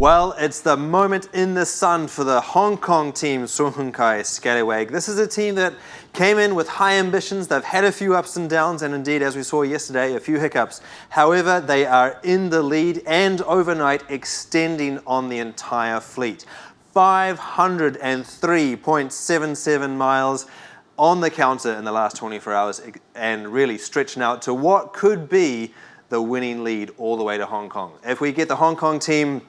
Well, it's the moment in the sun for the Hong Kong team, Sung Hun Kai Scallywag. This is a team that came in with high ambitions. They've had a few ups and downs, and indeed, as we saw yesterday, a few hiccups. However, they are in the lead and overnight extending on the entire fleet. 503.77 miles on the counter in the last 24 hours, and really stretching out to what could be the winning lead all the way to Hong Kong. If we get the Hong Kong team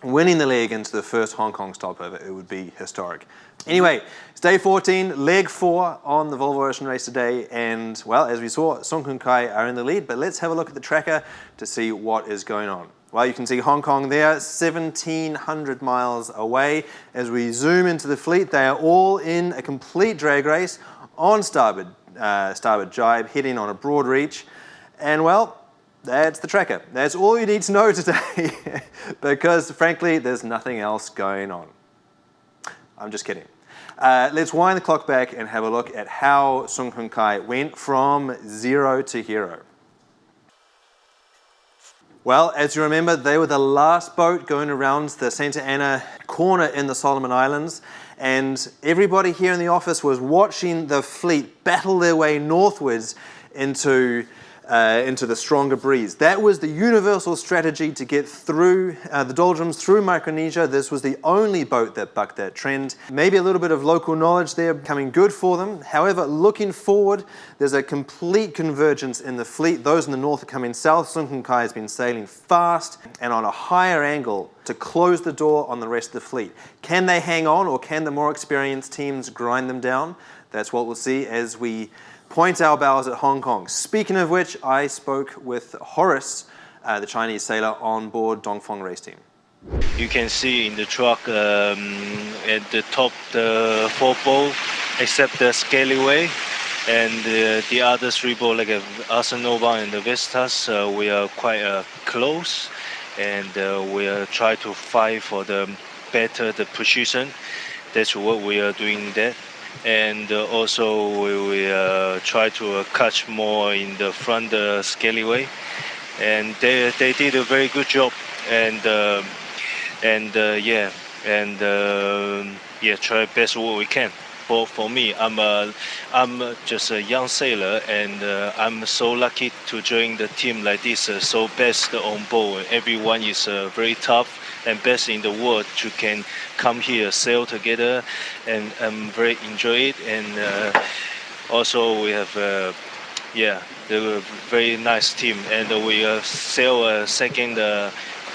winning the leg into the first Hong Kong stopover, it would be historic. Anyway, it's day 14, leg 4 on the Volvo Ocean race today, and well, as we saw, Sung Hun Kai are in the lead, but let's have a look at the tracker to see what is going on. Well, you can see Hong Kong there, 1,700 miles away. As we zoom into the fleet, they are all in a complete drag race on starboard jibe, heading on a broad reach, and well, that's the tracker. That's all you need to know today because frankly, there's nothing else going on. I'm just kidding. Let's wind the clock back and have a look at how Sung Hun Kai went from 0 to hero. Well, as you remember, they were the last boat going around the Santa Ana corner in the Solomon Islands, and everybody here in the office was watching the fleet battle their way northwards into the stronger breeze. That was the universal strategy to get through the doldrums, through Micronesia. This was the only boat that bucked that trend. Maybe a little bit of local knowledge there coming good for them. However, looking forward, there's a complete convergence in the fleet. Those in the north are coming south. Sung Hun Kai has been sailing fast and on a higher angle to close the door on the rest of the fleet. Can they hang on, or can the more experienced teams grind them down? That's what we'll see as we point our bows at Hong Kong. Speaking of which, I spoke with Horace, the Chinese sailor on board Dongfeng race team. You can see in the truck at the top the 4 boat, except the Scallywag, and the other 3 boats like Arsenova and the Vestas. We are quite close, and we are trying to fight for the better the position. That's what we are doing there. And also we try to catch more in the front Scallywag, and they did a very good job, and try best what we can. For me, I'm just a young sailor, and I'm so lucky to join the team like this. So best on board. Everyone is very tough and best in the world. You can come here, sail together, and I'm very enjoy it. And also we have they're a very nice team, and we sail second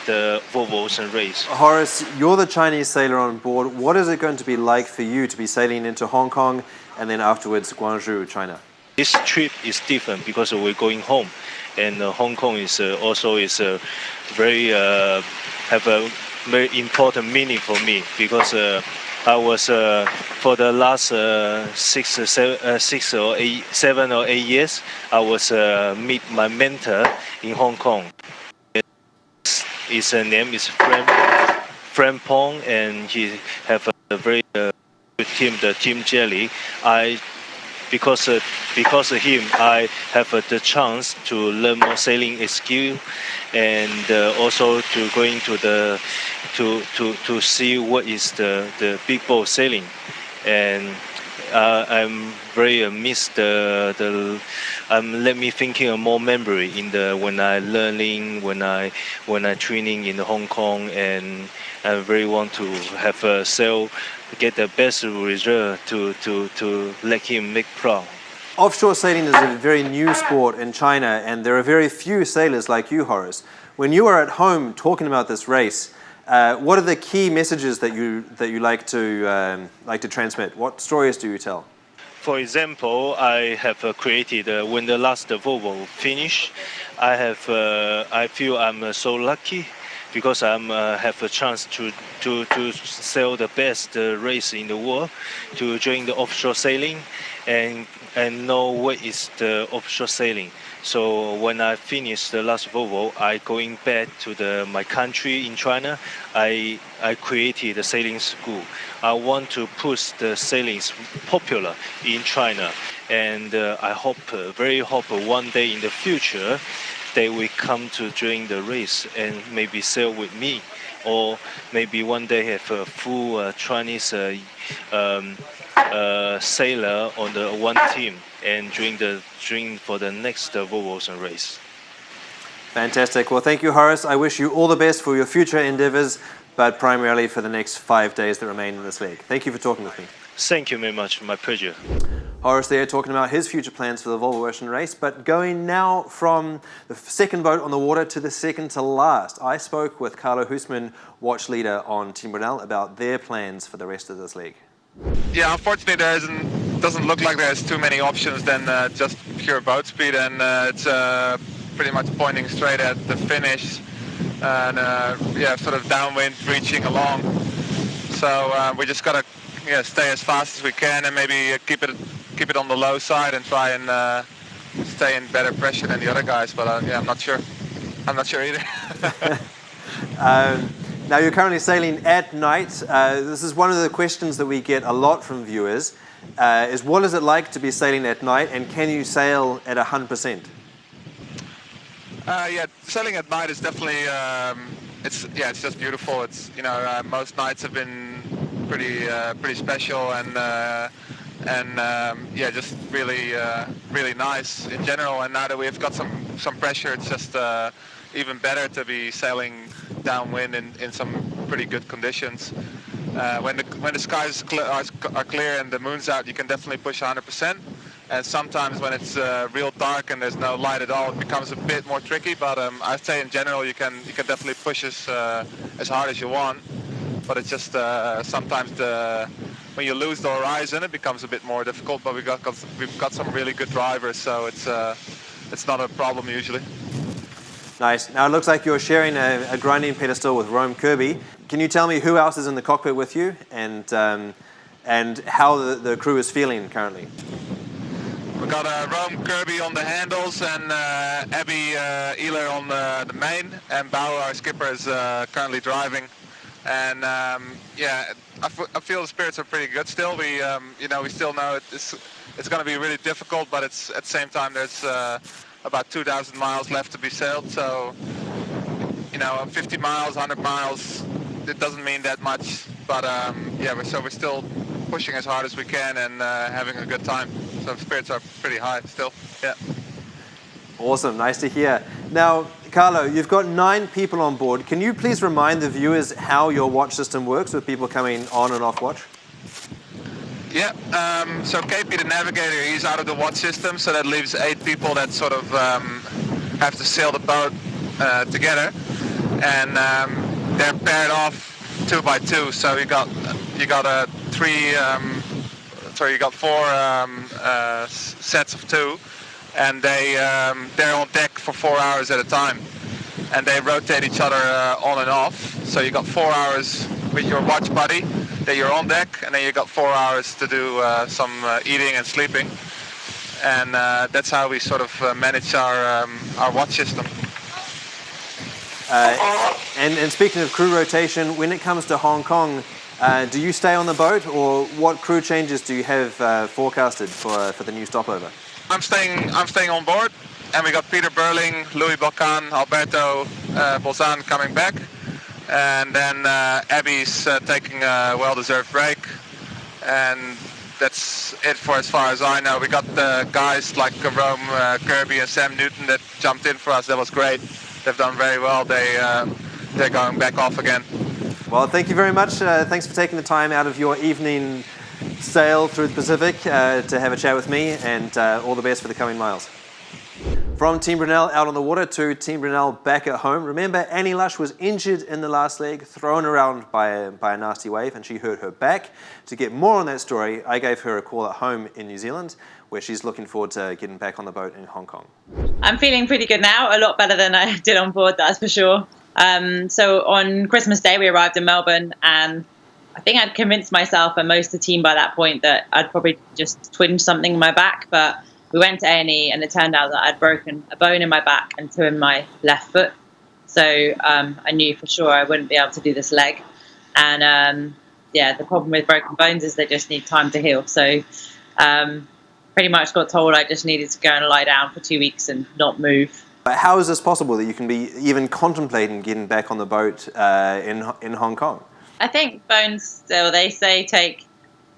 the Volvo Ocean race. Horace, you're the Chinese sailor on board. What is it going to be like for you to be sailing into Hong Kong and then afterwards Guangzhou, China? This trip is different because we're going home, and Hong Kong is also very have a very important meaning for me, because I was for the last 7 or 8 years I was meet my mentor in Hong Kong. His name is Frank Pong, and he have a very good team, the Team Jelly. Because of him, I have the chance to learn more sailing skill, and also to going to to see what is the big boat sailing. And I'm very miss let me thinking of more memory in when I learning, when I training in Hong Kong, and I very want to have a sail, get the best result to let him make proud. Offshore sailing is a very new sport in China, and there are very few sailors like you, Horace. When you are at home talking about this race, what are the key messages that you like to transmit? What stories do you tell? For example, I have created when the last Volvo finish, I feel I'm so lucky because I have a chance to sail the best race in the world, to join the offshore sailing, and know what is the offshore sailing. So when I finish the last Volvo, I going back to my country in China. I created a sailing school. I want to push the sailing popular in China, and I very hope one day in the future they will come to join the race and maybe sail with me. or maybe one day have a full Chinese sailor on the one team and drink for the next Volvo race. Fantastic. Well, thank you, Horace. I wish you all the best for your future endeavors, but primarily for the next 5 days that remain in this league. Thank you for talking with me. Thank you very much. My pleasure. Horace there talking about his future plans for the Volvo Ocean Race, but going now from the second boat on the water to the second to last. I spoke with Carlo Huisman, watch leader on Team Brunel, about their plans for the rest of this league. Yeah, unfortunately doesn't look like there's too many options than just pure boat speed, and it's pretty much pointing straight at the finish, and yeah, sort of downwind reaching along. So we just gotta stay as fast as we can and maybe keep it on the low side and try and stay in better pressure than the other guys. But yeah, I'm not sure either. Now you're currently sailing at night. This is one of the questions that we get a lot from viewers, is what is it like to be sailing at night, and can you sail at 100%? Yeah, sailing at night is definitely it's just beautiful. It's most nights have been pretty special and yeah, just really nice in general. And now that we've got some pressure, it's just even better to be sailing downwind in some pretty good conditions. When the skies are clear and the moon's out, you can definitely push 100%. And sometimes when it's real dark and there's no light at all, it becomes a bit more tricky. But I'd say in general you can definitely push as hard as you want. But it's just sometimes when you lose the horizon, it becomes a bit more difficult. But we've got some really good drivers, so it's not a problem usually. Nice. Now it looks like you're sharing a grinding pedestal with Rome Kirby. Can you tell me who else is in the cockpit with you, and how the crew is feeling currently? We've got Rome Kirby on the handles and Abby Ehler on the main, and Bauer, our skipper, is currently driving. And yeah, I feel the spirits are pretty good still. We still know it's going to be really difficult, but it's at the same time there's about 2,000 miles left to be sailed. So 50 miles, 100 miles, it doesn't mean that much. But yeah, we're still pushing as hard as we can and having a good time. So spirits are pretty high still. Yeah. Awesome, nice to hear. Now, Carlo, you've got 9 people on board. Can you please remind the viewers how your watch system works with people coming on and off watch? Yeah, so KP, the navigator, he's out of the watch system, so that leaves 8 people that sort of have to sail the boat together, and they're paired off 2 by 2. So you got 4 sets of 2. And they're on deck for 4 hours at a time, and they rotate each other on and off. So you got 4 hours with your watch buddy that you're on deck, and then you got 4 hours to do some eating and sleeping, and that's how we sort of manage our watch system. And speaking of crew rotation, when it comes to Hong Kong, do you stay on the boat, or what crew changes do you have forecasted for the new stopover? I'm staying on board, and we got Peter Burling, Louis Bocan, Alberto Bolzan coming back, and then Abby's taking a well-deserved break, and that's it for as far as I know. We got the guys like Rome Kirby and Sam Newton that jumped in for us. That was great. They've done very well. They're going back off again. Well, thank you very much. Thanks for taking the time out of your evening sail through the Pacific to have a chat with me, and all the best for the coming miles. From Team Brunel out on the water to Team Brunel back at home. Remember, Annie Lush was injured in the last leg, thrown around by a nasty wave, and she hurt her back. To get more on that story, I gave her a call at home in New Zealand, where she's looking forward to getting back on the boat in Hong Kong. I'm feeling pretty good now, a lot better than I did on board, that's for sure. So on Christmas Day, we arrived in Melbourne, and I think I'd convinced myself and most of the team by that point that I'd probably just twinged something in my back. But we went to A&E, and it turned out that I'd broken a bone in my back and 2 in my left foot. So I knew for sure I wouldn't be able to do this leg. And yeah, the problem with broken bones is they just need time to heal. So pretty much got told I just needed to go and lie down for 2 weeks and not move. But how is this possible that you can be even contemplating getting back on the boat in Hong Kong? I think bones still, they say, take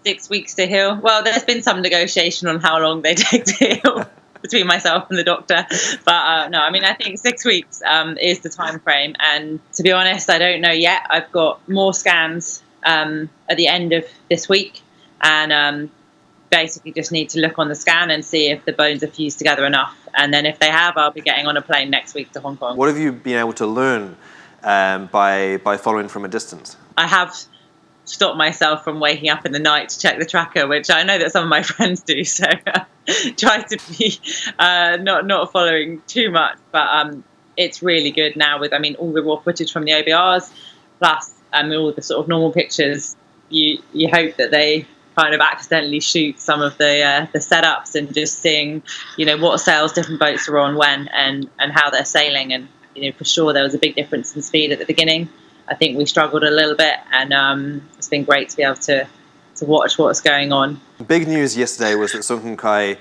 6 weeks to heal. Well, there's been some negotiation on how long they take to heal between myself and the doctor. But no, I mean, I think 6 weeks is the time frame. And to be honest, I don't know yet. I've got more scans at the end of this week. And basically just need to look on the scan and see if the bones are fused together enough. And then if they have, I'll be getting on a plane next week to Hong Kong. What have you been able to learn by following from a distance? I have stopped myself from waking up in the night to check the tracker, which I know that some of my friends do. So try to be not following too much. But it's really good now with, I mean, all the raw footage from the OBRs, plus all the sort of normal pictures. You hope that they kind of accidentally shoot some of the setups and just seeing, what sails different boats are on when and how they're sailing. And, for sure there was a big difference in speed at the beginning. I think we struggled a little bit, and it's been great to be able to watch what's going on. Big news yesterday was that Sun Kai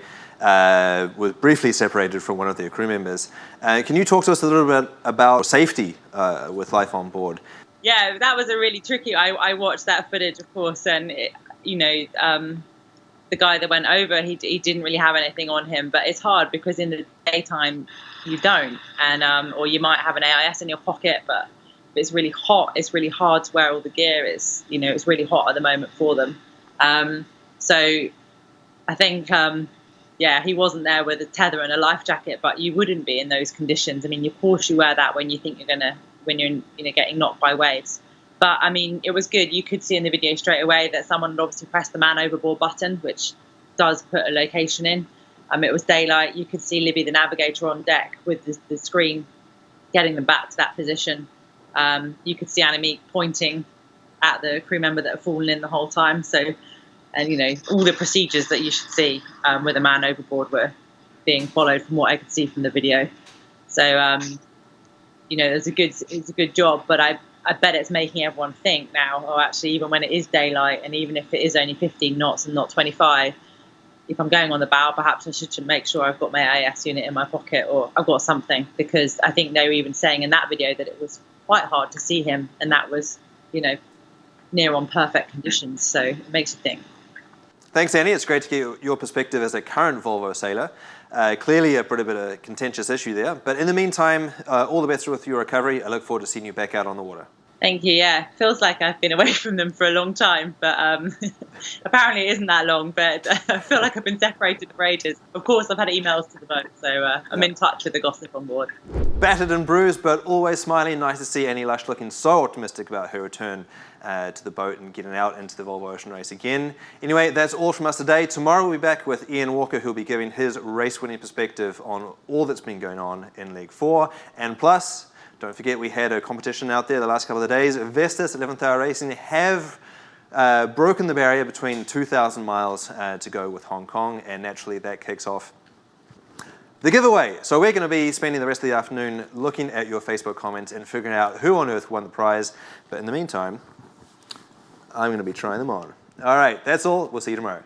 was briefly separated from one of their crew members. Can you talk to us a little bit about safety with life on board? Yeah, that was a really tricky. I watched that footage, of course, and the guy that went over, he didn't really have anything on him, but it's hard because in the daytime you don't, and or you might have an AIS in your pocket, but it's really hot. It's really hard to wear all the gear. It's it's really hot at the moment for them. So I think he wasn't there with a tether and a life jacket, but you wouldn't be in those conditions. I mean, of course you wear that when you think when you're getting knocked by waves. But I mean, it was good. You could see in the video straight away that someone had obviously pressed the man overboard button, which does put a location in. It was daylight. You could see Libby, the navigator, on deck with the screen, getting them back to that position. You could see Annie pointing at the crew member that had fallen in the whole time. So, and all the procedures that you should see with a man overboard were being followed from what I could see from the video. So, it's a good job. But I bet it's making everyone think now, oh, actually, even when it is daylight, and even if it is only 15 knots and not 25, if I'm going on the bow, perhaps I should make sure I've got my AIS unit in my pocket, or I've got something, because I think they were even saying in that video that it was quite hard to see him, and that was, near on perfect conditions. So it makes you think. Thanks, Annie. It's great to get your perspective as a current Volvo sailor. Clearly a pretty bit of a contentious issue there. But in the meantime, all the best with your recovery. I look forward to seeing you back out on the water. Thank you. Yeah, feels like I've been away from them for a long time, but apparently it isn't that long. But I feel like I've been separated for ages. Of course, I've had emails to the boat, so I'm in touch with the gossip on board. Battered and bruised, but always smiling. Nice to see Annie Lush looking so optimistic about her return to the boat and getting out into the Volvo Ocean Race again. Anyway, that's all from us today. Tomorrow we'll be back with Ian Walker, who'll be giving his race-winning perspective on all that's been going on in Leg 4. And plus, don't forget, we had a competition out there the last couple of days. Vestas 11th Hour Racing have broken the barrier between 2,000 miles to go with Hong Kong, and naturally that kicks off the giveaway. So we're going to be spending the rest of the afternoon looking at your Facebook comments and figuring out who on earth won the prize. But in the meantime, I'm going to be trying them on. All right, that's all. We'll see you tomorrow.